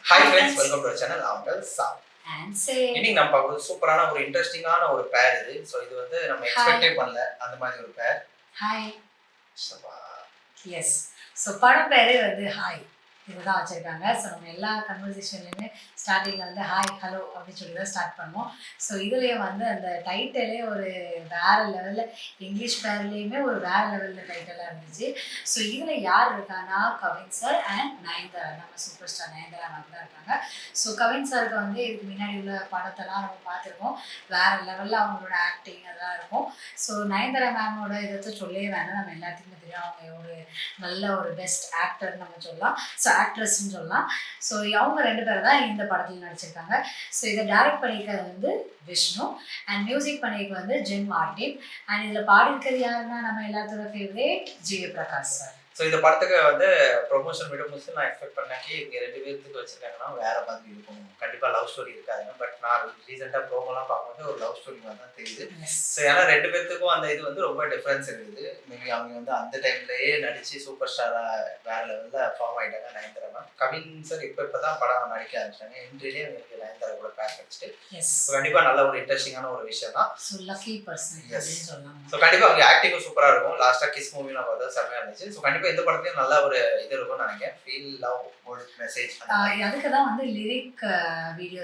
Hi friends, welcome to channel ஆங்கல் சாம். இன்னைக்கு நம்ம பார்க்குறது சூப்பரான ஒரு இன்ட்ரெஸ்டிங்கான ஒரு பேர் இது. ஸோ இது வந்து நம்ம எக்ஸ்பெக்டே பண்ணல அந்த மாதிரி ஒரு பேர். ஹாய். எஸ். ஸோ படம் பேரே வந்து ஹாய் இதுதான் வச்சுருக்காங்க. ஸோ நம்ம எல்லா கன்வர்சேஷன்லையுமே ஸ்டார்டிங்கில் வந்து ஹாய் ஹலோ அப்படின்னு சொல்லி தான் ஸ்டார்ட் பண்ணுவோம். ஸோ இதுலேயே வந்து அந்த டைட்டிலே ஒரு வேறு லெவலில், இங்கிலீஷ் பேர்லேயுமே ஒரு வேறு லெவலில் டைட்டிலாக இருந்துச்சு. ஸோ இதில் யார் இருக்காங்கன்னா கவின் சார் அண்ட் நயன்தாரா, நம்ம சூப்பர் ஸ்டார் நயன்தாரா மேம் தான் இருக்காங்க. ஸோ கவின் சாருக்கு வந்து இதுக்கு முன்னாடி உள்ள படத்தெல்லாம் நம்ம பார்த்துருக்கோம். வேறு லெவலில் அவங்களோட ஆக்டிங் அதெல்லாம் இருக்கும். ஸோ நயன்தாரா மேமோட இதை சொல்லவே வேணாம், நம்ம எல்லாத்துக்குமே தெரியும். அவங்க ஒரு நல்ல ஒரு பெஸ்ட் ஆக்டர்னு நம்ம சொல்லலாம். ஸோ ஆக்ட்ரஸ்ன்னு சொல்லலாம். ஸோ அவங்க 2 பேர் தான் இந்த படத்தில் நடிச்சிருக்காங்க. ஸோ இதை டைரக்ட் பண்ணியிருக்கிறது வந்து விஷ்ணு அண்ட் மியூசிக் பண்ணியிருக்க வந்து ஜென் மார்டின். அண்ட் இதில் பாடியிருக்கிறது யாருன்னா நம்ம எல்லாத்தோட favourite GV Prakash sir. So இந்த படத்துக்கு வந்து ப்ரொமோஷன் விடும்போது நான் எக்ஸ்பெக்ட் பண்ணேன் இவங்க 2 பேருக்கு வச்சிருக்காங்கன்னா வேற மாதிரி இருக்கும், கண்டிப்பாக லவ் ஸ்டோரி இருக்காதுங்க. பட் நான் ரீசெண்டாக ப்ரோமோலாம் பார்க்கும்போது ஒரு லவ் ஸ்டோரி மாதிரி தான் தெரியுது. ஸோ ஏன்னா 2 பேர்த்துக்கும் அந்த இது வந்து ரொம்ப டிஃப்ரென்ஸ் இருக்குது. மேபி அவங்க வந்து அந்த டைம்லேயே நடிச்சு சூப்பர் ஸ்டாராக வேற லெவலில் ஃபார்ம் ஆகிட்டாங்க நயன்தாரா மேம். கவின் சார் இப்போ தான் படம் நடிக்க ஆரம்பிச்சாங்க. இன்றையிலேயே அவங்களுக்கு நயன்தாரா கூட பேர் கிடச்சிட்டு கண்டிப்பாக நல்ல ஒரு இன்ட்ரெஸ்டிங்கான ஒரு விஷயம் தான். ஸோ கண்டிப்பாக அவங்க ஆக்டிங்கும் சூப்பராக இருக்கும். லாஸ்ட்டாக கிஸ் மூவிலாம் பார்த்தா செம்மையாக இருந்துச்சு. ஸோ கண்டிப்பாக இந்த படத்துலயும் நல்ல ஒரு இது இருக்கும்னு நினைக்கிறேன். Feel love good message. அதுக்கு தான் வந்து லிரிக் வீடியோ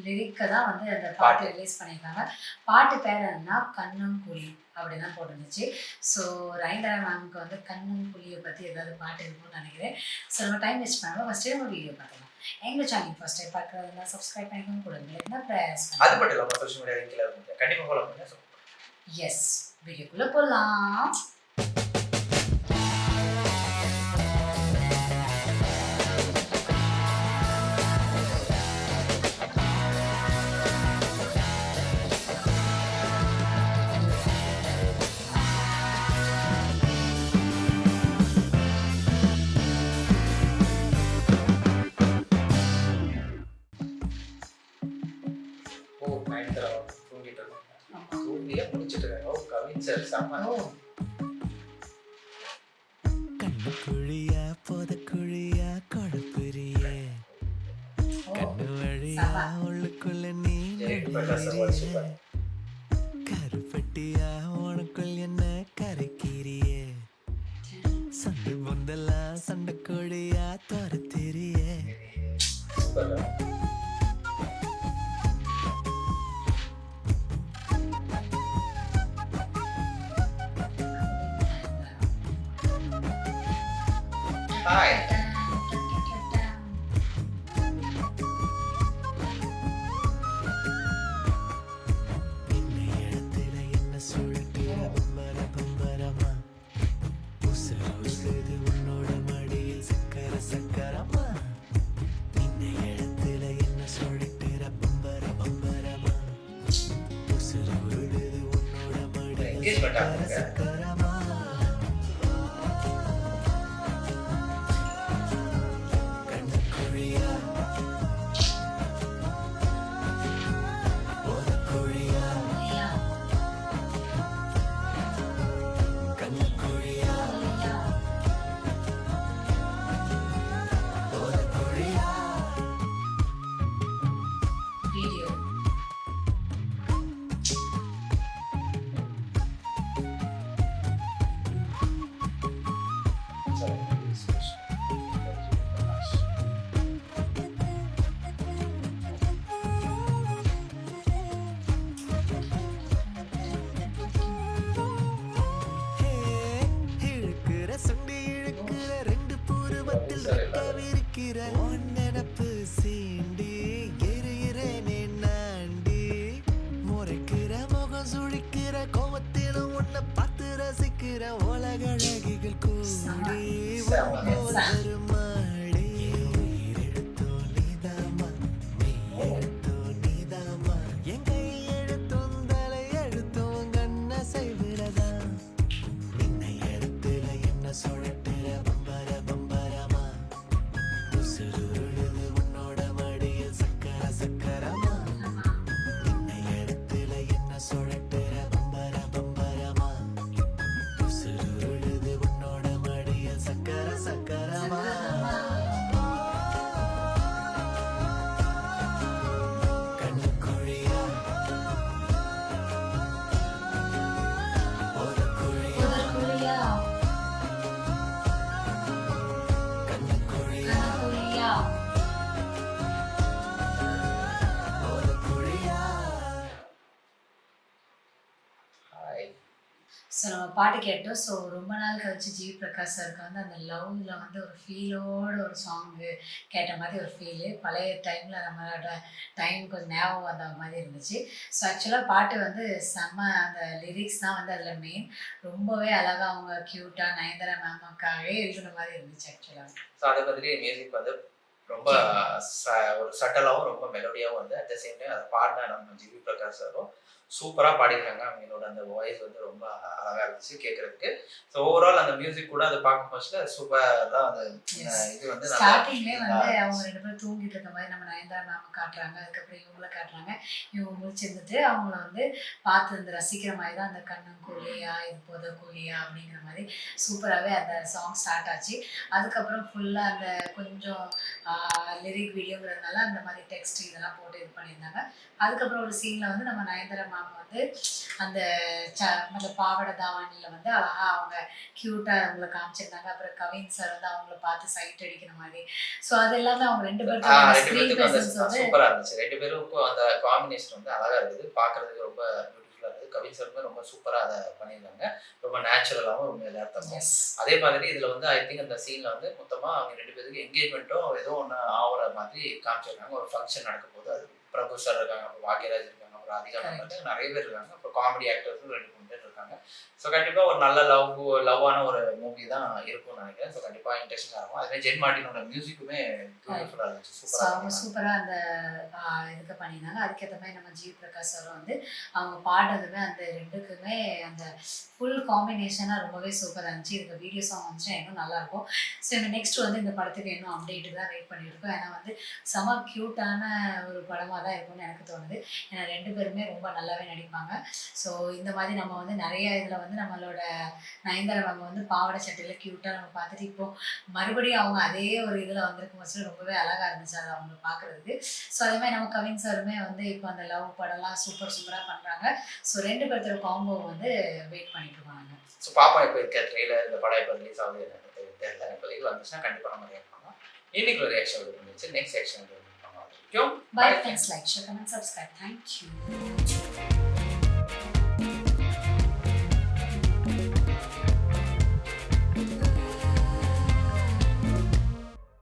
லிரிக்கை தான் வந்து அந்த பாட்டு ரிலீஸ் பண்ணியிருக்காங்க. பாட்டு பேர் என்ன கண்ணும் குழி அப்படின்னு தான் போட்டுருந்துச்சு. ஸோ நயன்தாரா மேமுக்கு வந்து கண்ணும் குழியை பற்றி ஏதாவது பாட்டு இருக்கும்னு நினைக்கிறேன். ஸோ நம்ம டைம் வேஸ்ட் பண்ணாமல் ஃபஸ்ட்டே நம்ம வீடியோ பார்க்கலாம். எங்கள் சேனல் ஃபர்ஸ்ட் டைம் பார்க்குறதுனா சப்ஸ்கிரைப் பண்ணிக்கணும், கொடுங்க. அது மட்டும் இல்லாமல் சோஷியல் மீடியா லிங்க்ல கண்டிப்பாக ஃபாலோ பண்ணுங்க. எஸ், வீடியோக்குள்ளே போகலாம். கண்ணுக்குழியா பொதக்குழியா கொழுப்புறிய கண்ணு வழியா உள்ளுக்குள்ள நீ கருப்பட்டியா உனக்குள் என்ன கரைக்கிறிய சண்டு பொந்தெல்லாம் சண்டை கோழியா துரத்திரிய Hi. இந்த இடத்துல என்ன சொல்லிட்டு பம்பரமா உசுது உன்னோட மடியில் சக்கர சக்கரமா. இந்த இடத்துல என்ன சொல்லிட்டு பம்பரமா உசுது உன்னோட மடியில் சக்கர சக்கரமா. நினப்பு சீண்டி எரிகிறேனே நாண்டி முறைக்கிற முகம் சுழிக்கிற கோவத்திலும் உன்னை பார்த்து ரசிக்கிற உலகழகிகள் கூடி மாடி உயிரெடுத்தோ நீதாமா நீ எடுத்தோ நீதாமா என் கை எடுத்தும் தலை எடுத்தும் கண்ண செய்விடதா. இந்த இடத்துல என்ன சொல்லிட்டுற பம்பர பம்பரமா உசுருழுது உன்னோட மடியில் சக்கர சக்கரமா. இந்த இடத்துல என்ன சொல்லிட்டுற பம்பர பம்பரமா உசுருழுது உன்னோட மடியில் சக்கர சக்கரமா. பாட்டு கேட்டோம். ஸோ ரொம்ப நாள் கழிச்சு ஜிவி பிரகாஷ் சாருக்கு வந்து அந்த லவ்வில் வந்து ஒரு ஃபீலோட ஒரு சாங்கு கேட்ட மாதிரி ஒரு ஃபீலு. பழைய டைமில் நம்மளோட டைம் கொஞ்சம் ஞாபகம் வந்த மாதிரி இருந்துச்சு. ஸோ ஆக்சுவலாக பாட்டு வந்து செம்ம, அந்த லிரிக்ஸ் தான் வந்து அதில் மெயின். ரொம்பவே அழகாக அவங்க க்யூட்டாக நயன்தாரா மேமுக்காகவே எழுதுன மாதிரி இருந்துச்சு ஆக்சுவலாக. ஸோ அதே மாதிரி மியூசிக் வந்து ரொம்ப ஒரு சட்டலாகவும் ரொம்ப மெலோடியாகவும் வந்து அட் த சேம் டைம் அதை பாடின நம்ம ஜிவி பிரகாஷ் சாரும் சூப்பராக பாடியிருக்காங்க. அவங்களோட அந்த வாய்ஸ் வந்து ரொம்ப அழகாக இருந்துச்சு கேட்குறதுக்கு. ஸோ ஓவரால் அந்த மியூசிக் கூட அதை பார்க்கும் போது சூப்பராக தான் அந்த இது வந்து ஸ்டார்டிங்லேயே வந்து அவங்க 2 பேரும் தூங்கிட்டு இருக்க மாதிரி நம்ம நயன்தாரா மேம் காட்டுறாங்க. அதுக்கப்புறம் இவங்கள காட்டுறாங்க. இவங்க முடிச்சிருந்துட்டு அவங்கள வந்து பார்த்து வந்து ரசிக்கிற மாதிரி தான் அந்த கண்ணம் கூலியா இது போத கூலியா அப்படிங்கிற மாதிரி சூப்பராகவே அந்த சாங் ஸ்டார்ட் ஆச்சு. அதுக்கப்புறம் ஃபுல்லாக அந்த கொஞ்சம் லிரிக் வீடியோங்கிறதுனால அந்த மாதிரி டெக்ஸ்ட் இதெல்லாம் போட்டு இது பண்ணியிருந்தாங்க. அதுக்கப்புறம் ஒரு சீனில் வந்து நம்ம நயன்தாரா மேம் வந்து அந்த அந்த பாவாடை தாவாணியில் வந்து அழகாக அவங்க க்யூட்டாக அவங்கள காமிச்சிருந்தாங்க. அப்புறம் கவின் சார் வந்து அவங்கள பார்த்து சைட் அடிக்கிற மாதிரி. ஸோ அது எல்லாமே அவங்க 2 பேருக்கும் வந்து சூப்பராக இருந்துச்சு. 2 பேருக்கும் அந்த காம்பினேஷன் வந்து அழகாக இருக்குது, பார்க்கறதுக்கு ரொம்ப பியூட்டிஃபுல்லாக இருக்குது. கவின் சாருமே ரொம்ப சூப்பராக அதை பண்ணியிருந்தாங்க. ரொம்ப நேச்சுரலாகவும் ரொம்ப யதார்த்தமாக. அதே மாதிரி இதில் வந்து ஐ திங்க் அந்த சீனில் வந்து மொத்தமாக அவங்க 2 பேருக்கு என்கேஜ்மெண்ட்டும் ஏதோ ஒன்று ஆகிற மாதிரி காமிச்சிருக்காங்க. ஒரு ஃபங்க்ஷன் நடக்கும் போது அது பிரபு சார் இருக்காங்க, அப்புறம் பாக்யராஜ் இருக்காங்க, அப்புறம் ராதிகா இருக்காங்க, நிறைய பேர் இருக்காங்க. அப்புறம் காமெடி ஆக்டர்ஸும் 2-3 பேர் இருக்காங்க. ஸோ கண்டிப்பாக ஒரு நல்ல லவ்வான ஒரு மூவி தான் இருக்கும்னு நினைக்கிறேன். ஸோ கண்டிப்பாக இன்ட்ரெஸ்டிங்காக இருக்கும். அதுவே ஜென் மார்ட்டினோட மியூசிக்குமே பியூட்டிஃபுல்லாக இருந்துச்சு. அவங்க சூப்பராக அந்த இதுக்கு பண்ணியிருந்தாங்க. அதுக்கேற்ற மாதிரி நம்ம ஜிவி பிரகாஷ் சாரும் வந்து அவங்க பாடுறதுமே அந்த 2க்குமே அந்த ஃபுல் காம்பினேஷனாக ரொம்பவே சூப்பராக இருந்துச்சு. இதுக்கு வீடியோ சாங் வந்துச்சுன்னா இன்னும் நல்லாயிருக்கும். ஸோ இந்த நெக்ஸ்ட் வந்து இந்த படத்துக்கு இன்னும் அப்டேட்டு தான் வெயிட் பண்ணியிருக்கோம். ஏன்னா வந்து செம க்யூட்டான ஒரு படமாக தான் இருக்கும்னு எனக்கு தோணுது. ஏன்னா 2 பேருமே ரொம்ப நல்லாவே நடிப்பாங்க. ஸோ இந்த மாதிரி நம்ம வந்து நிறைய இதில் வந்து நம்மளோட நயன்தாரா மேம் வந்து பாவாடை சட்டையில் க்யூட்டாக நம்ம பார்த்துட்டு இப்போது மறுபடியும் அவங்க அதே ஒரு இதில் வந்திருக்கும் போது ரொம்பவே அழகாக இருந்துச்சு அதை அவங்க பார்க்குறதுக்கு. ஸோ அதே மாதிரி நம்ம கவின் சாருமே வந்து இப்போ அந்த லவ் படம்லாம் சூப்பராக பண்ணுறாங்க. ஸோ 2 பேர்த்தோட காம்போ வந்து வெயிட் பண்ணிட்டு இருக்கோம் நாங்கள். ஸோ பாப்பா இப்போ இருக்க ட்ரெயிலர் இந்த படம் இப்போ ரிலீஸ் ஆகுது தெரியல. இப்போ இது வந்துச்சுன்னா கண்டிப்பாக நம்ம ரியாக்ட் பண்ணலாம். இன்னைக்கு ஒரு ரியாக்ஷன் வந்துச்சு. Next reaction Bye, friends. Like, share, comment, subscribe. Thank you.